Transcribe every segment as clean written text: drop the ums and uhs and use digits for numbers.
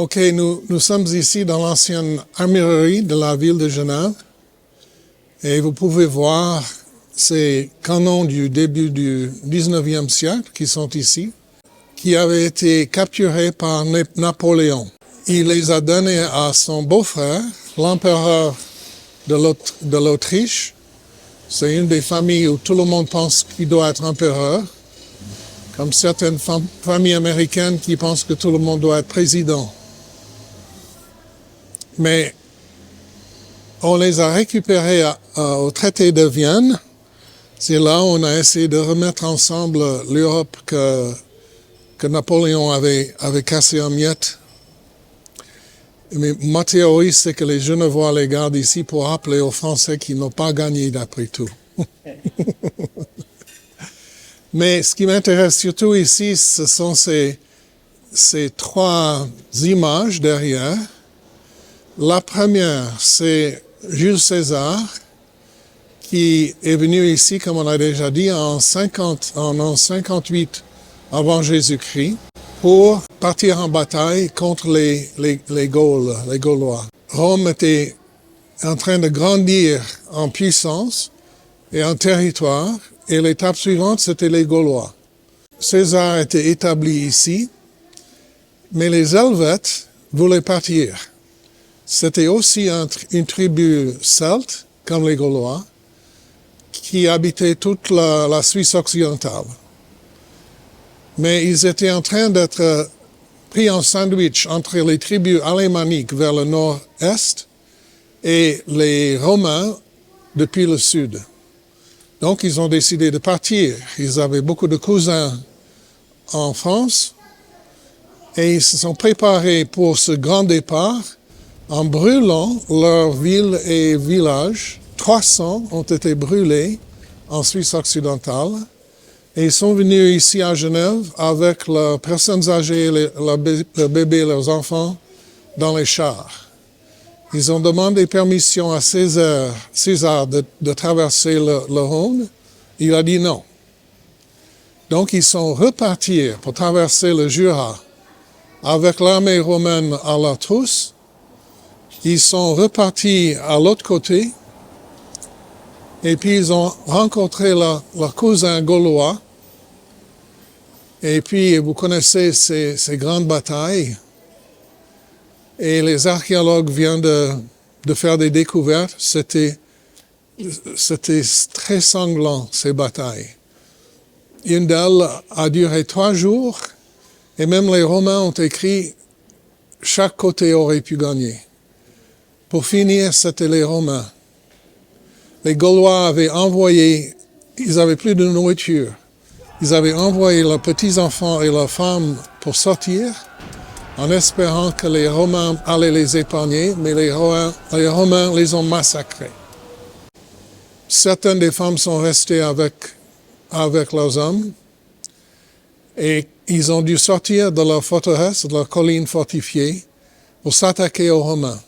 OK, nous sommes ici dans l'ancienne armurerie de la ville de Genève. Et vous pouvez voir ces canons du début du 19e siècle qui sont ici, qui avaient été capturés par Napoléon. Il les a donnés à son beau-frère, l'empereur de l'Autriche. C'est une des familles où tout le monde pense qu'il doit être empereur, comme certaines familles américaines qui pensent que tout le monde doit être président. Mais on les a récupérés au traité de Vienne. C'est là où on a essayé de remettre ensemble l'Europe que Napoléon avait cassé en miettes. Mais ma théorie, c'est que les Genevois les gardent ici pour rappeler aux Français qu'ils n'ont pas gagné d'après tout. Mais ce qui m'intéresse surtout ici, ce sont ces trois images derrière. La première, c'est Jules César, qui est venu ici, comme on a déjà dit, en 58 avant Jésus-Christ, pour partir en bataille contre les Gaulois. Rome était en train de grandir en puissance et en territoire, et l'étape suivante, c'était les Gaulois. César était établi ici, mais les Helvètes voulaient partir. C'était aussi une tribu celte, comme les Gaulois, qui habitait toute la Suisse occidentale. Mais ils étaient en train d'être pris en sandwich entre les tribus alémaniques vers le nord-est et les Romains depuis le sud. Donc ils ont décidé de partir. Ils avaient beaucoup de cousins en France et ils se sont préparés pour ce grand départ en brûlant leurs villes et villages. 300 ont été brûlés en Suisse occidentale et ils sont venus ici à Genève avec leurs personnes âgées, leurs bébés, leurs enfants dans les chars. Ils ont demandé permission à César de traverser le Rhône. Il a dit non. Donc ils sont repartis pour traverser le Jura avec l'armée romaine à leur trousse. Ils sont repartis à l'autre côté et puis ils ont rencontré leurs cousins gaulois. Et puis vous connaissez ces grandes batailles. Et les archéologues viennent de faire des découvertes. C'était très sanglant, ces batailles. Une d'elles a duré 3 jours et même les Romains ont écrit « chaque côté aurait pu gagner ». Pour finir, c'était les Romains. Les Gaulois avaient envoyé, ils n'avaient plus de nourriture. Ils avaient envoyé leurs petits-enfants et leurs femmes pour sortir en espérant que les Romains allaient les épargner, mais les Romains les ont massacrés. Certaines des femmes sont restées avec leurs hommes et ils ont dû sortir de leur forteresse, de leur colline fortifiée, pour s'attaquer aux Romains.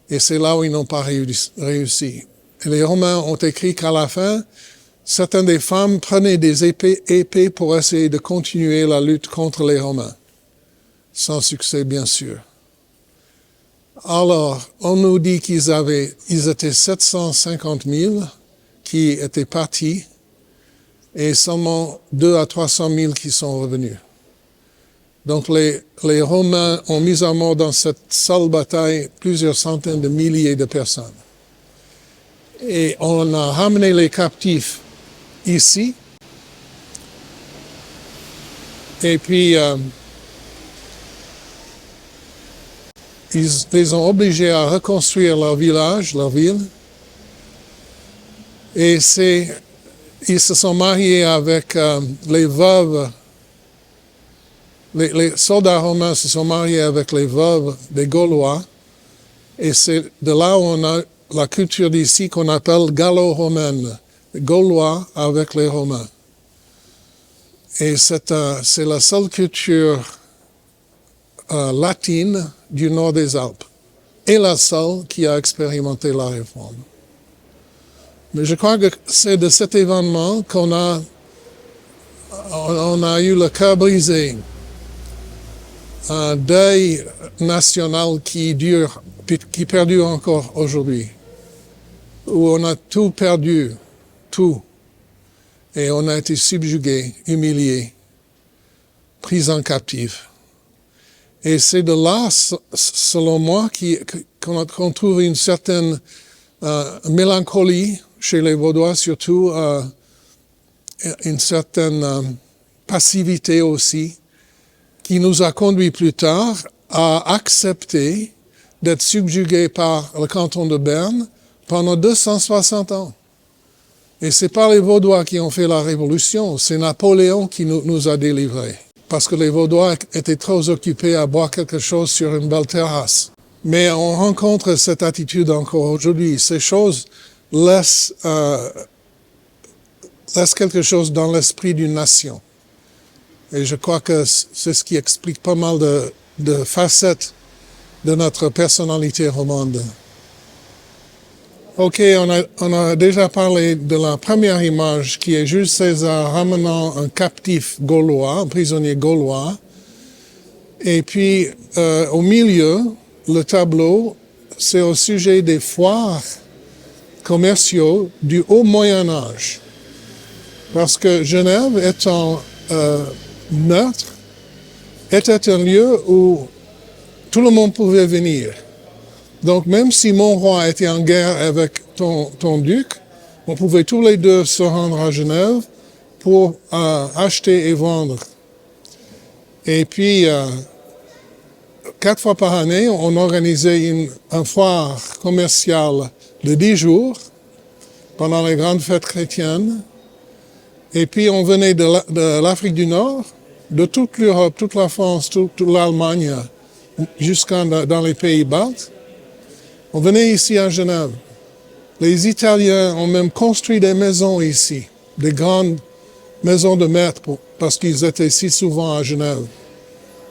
Et c'est là où ils n'ont pas réussi. Et les Romains ont écrit qu'à la fin, certaines des femmes prenaient des épées pour essayer de continuer la lutte contre les Romains. Sans succès, bien sûr. Alors, on nous dit qu'ils étaient 750 000 qui étaient partis et seulement 200 à 300 000 qui sont revenus. Donc les Romains ont mis à mort dans cette sale bataille plusieurs centaines de milliers de personnes. Et on a ramené les captifs ici. Et puis, ils les ont obligés à reconstruire leur village, leur ville. Et ils se sont mariés avec les veuves. Les soldats romains se sont mariés avec les veuves des Gaulois. Et c'est de là où on a la culture d'ici qu'on appelle gallo-romaine. Les Gaulois avec les Romains. Et c'est la seule culture latine du nord des Alpes. Et la seule qui a expérimenté la réforme. Mais je crois que c'est de cet événement qu'on a eu le cœur brisé. un deuil national qui perdure encore aujourd'hui, où on a tout perdu, tout, et on a été subjugué, humilié, pris en captif. Et c'est de là, selon moi, qu'on trouve une certaine mélancolie chez les Vaudois, surtout une certaine passivité aussi, qui nous a conduit plus tard à accepter d'être subjugués par le canton de Berne pendant 260 ans. Et c'est pas les Vaudois qui ont fait la révolution, c'est Napoléon qui nous a délivrés. Parce que les Vaudois étaient trop occupés à boire quelque chose sur une belle terrasse. Mais on rencontre cette attitude encore aujourd'hui. Ces choses laissent quelque chose dans l'esprit d'une nation. Et je crois que c'est ce qui explique pas mal de facettes de notre personnalité romande. Ok, on a déjà parlé de la première image qui est Jules César ramenant un captif gaulois, un prisonnier gaulois. Et puis, au milieu, le tableau, c'est au sujet des foires commerciaux du Haut Moyen-Âge. Parce que Genève étant neutre, était un lieu où tout le monde pouvait venir. Donc même si mon roi était en guerre avec ton duc, on pouvait tous les deux se rendre à Genève pour acheter et vendre. Et puis, 4 fois par année, on organisait un foire commerciale de 10 jours pendant les grandes fêtes chrétiennes. Et puis on venait de l'Afrique du Nord, de toute l'Europe, toute la France, toute l'Allemagne, dans les pays baltes. On venait ici à Genève. Les Italiens ont même construit des maisons ici, des grandes maisons de maîtres, parce qu'ils étaient si souvent à Genève.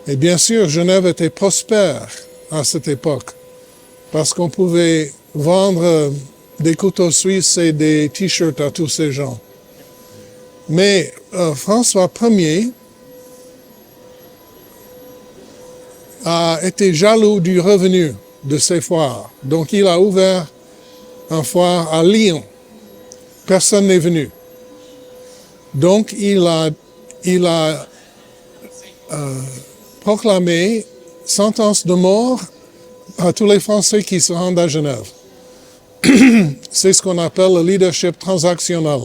Et bien sûr, Genève était prospère à cette époque, parce qu'on pouvait vendre des couteaux suisses et des t-shirts à tous ces gens. Mais François Ier a été jaloux du revenu de ces foires. Donc il a ouvert un foire à Lyon. Personne n'est venu. Donc il a proclamé sentence de mort à tous les Français qui se rendent à Genève. C'est ce qu'on appelle le leadership transactionnel.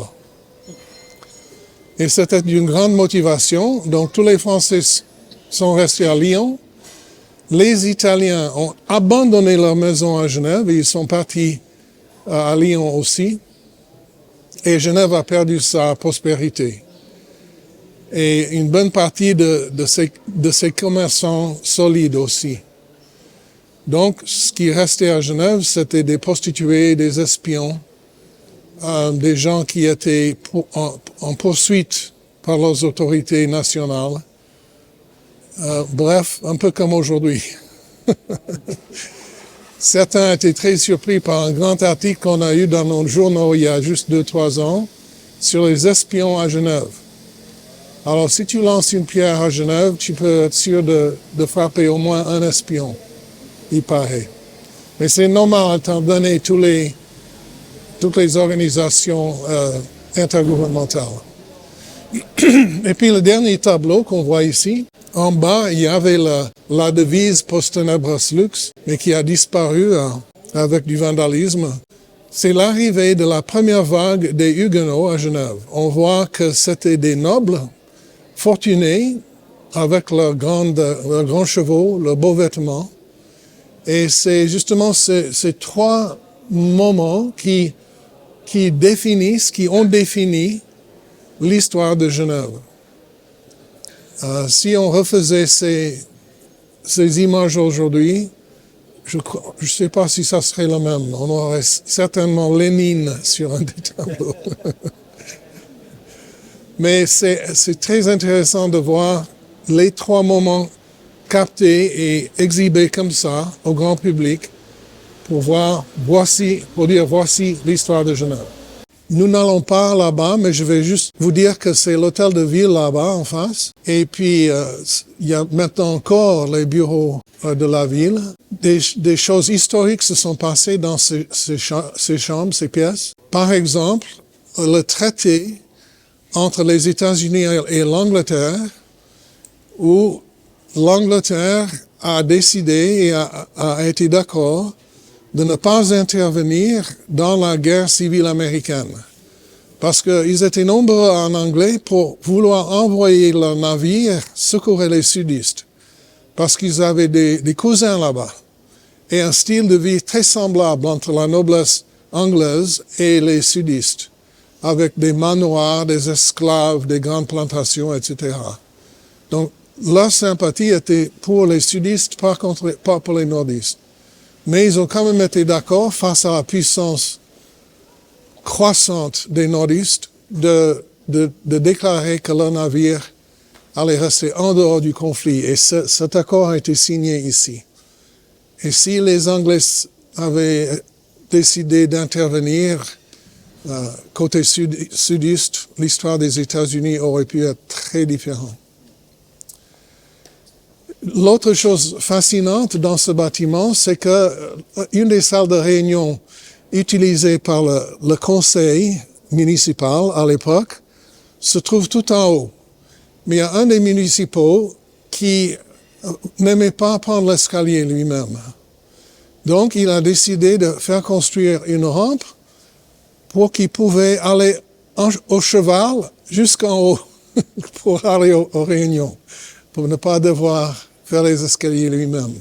Et c'était d'une grande motivation. Donc tous les Français sont restés à Lyon. Les Italiens ont abandonné leur maison à Genève et ils sont partis à Lyon aussi. Et Genève a perdu sa prospérité. Et une bonne partie de ces commerçants solides aussi. Donc, ce qui restait à Genève, c'était des prostituées, des espions, des gens qui étaient en poursuite par les autorités nationales. Bref, un peu comme aujourd'hui. Certains étaient très surpris par un grand article qu'on a eu dans nos journaux il y a juste 2-3 ans sur les espions à Genève. Alors, si tu lances une pierre à Genève, tu peux être sûr de frapper au moins un espion, il paraît. Mais c'est normal étant donné toutes les organisations intergouvernementales. Et puis le dernier tableau qu'on voit ici, en bas, il y avait la devise Post Tenebras Lux, mais qui a disparu avec du vandalisme. C'est l'arrivée de la première vague des Huguenots à Genève. On voit que c'était des nobles fortunés avec leurs grands chevaux, leurs beaux vêtements. Et c'est justement ces 3 moments qui ont défini l'histoire de Genève. Si on refaisait ces images aujourd'hui, je ne sais pas si ça serait le même. On aurait certainement Lénine sur un des tableaux. Mais c'est très intéressant de voir les 3 moments captés et exhibés comme ça au grand public pour dire voici l'histoire de Genève. Nous n'allons pas là-bas, mais je vais juste vous dire que c'est l'hôtel de ville là-bas en face. Et puis, il y a maintenant encore les bureaux de la ville. Des choses historiques se sont passées dans ces chambres, ces pièces. Par exemple, le traité entre les États-Unis et l'Angleterre, où l'Angleterre a décidé et a été d'accord de ne pas intervenir dans la guerre civile américaine. Parce qu'ils étaient nombreux en anglais pour vouloir envoyer leurs navires secourir les sudistes. Parce qu'ils avaient des cousins là-bas. Et un style de vie très semblable entre la noblesse anglaise et les sudistes. Avec des manoirs, des esclaves, des grandes plantations, etc. Donc, leur sympathie était pour les sudistes, pas pour les nordistes. Mais ils ont quand même été d'accord, face à la puissance croissante des nordistes, de déclarer que leur navire allait rester en dehors du conflit. Et cet accord a été signé ici. Et si les Anglais avaient décidé d'intervenir côté sudiste, l'histoire des États-Unis aurait pu être très différente. L'autre chose fascinante dans ce bâtiment, c'est que une des salles de réunion utilisées par le conseil municipal à l'époque se trouve tout en haut. Mais il y a un des municipaux qui n'aimait pas prendre l'escalier lui-même. Donc, il a décidé de faire construire une rampe pour qu'il pouvait aller au cheval jusqu'en haut pour aller aux réunions, pour ne pas devoir faire les escaliers lui-même.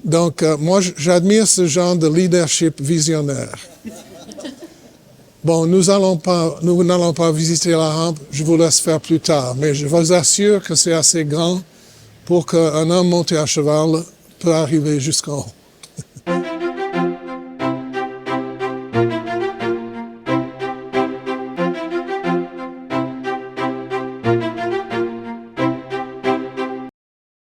Donc, moi, j'admire ce genre de leadership visionnaire. Bon, nous n'allons pas visiter la rampe, je vous laisse faire plus tard, mais je vous assure que c'est assez grand pour qu'un homme monté à cheval peut arriver jusqu'en haut.